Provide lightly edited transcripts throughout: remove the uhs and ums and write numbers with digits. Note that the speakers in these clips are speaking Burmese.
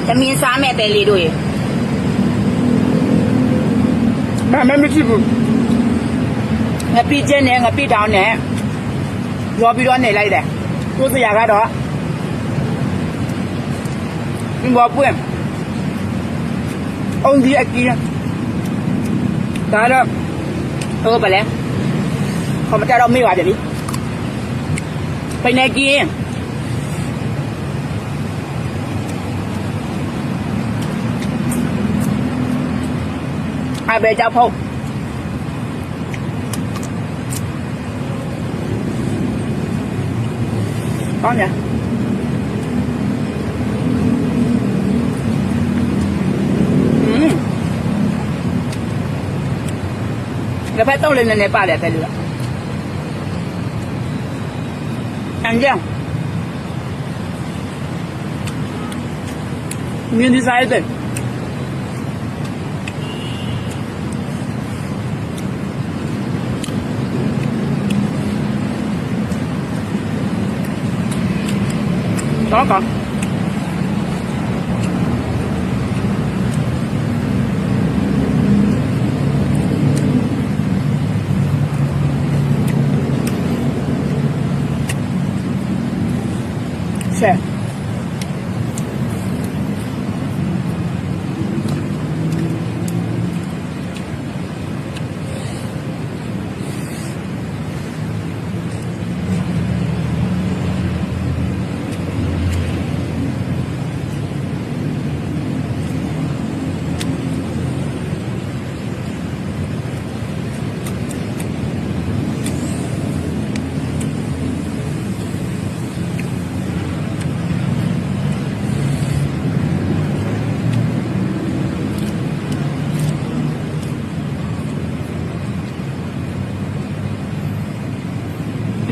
သမင်းစားမဲ့တဲလေးတို့ရေမမရှိဘူးငါပြည့်ကျင်းနဲ့ငါပြည့်တောင်းနဲ့ရောပြီးတော့နေလိုက်တယ်ကိုစရာကတော့ဘာပွင့်အောင်ဒီအကြီးဒါတော့ဟုတ်ပါလေခမတော်မေးပါတယ်လေไปไหนกินไอ้เบจ้าพกcó nhỉ cái phải tao lên này ba để tay được ăn chưa miếng đi sai đấy đó con xe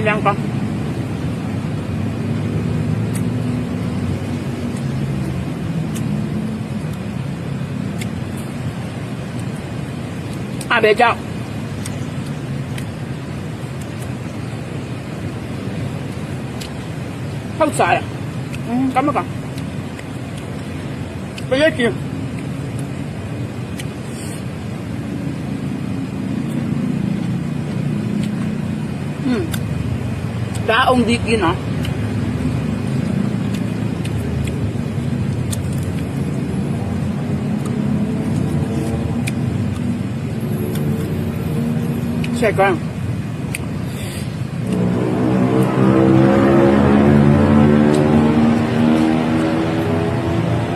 Lang pa. Bé chào. Không sợ à? Cảm ơn con. Bây giờ kìa. Đã ông đi kia nó xe con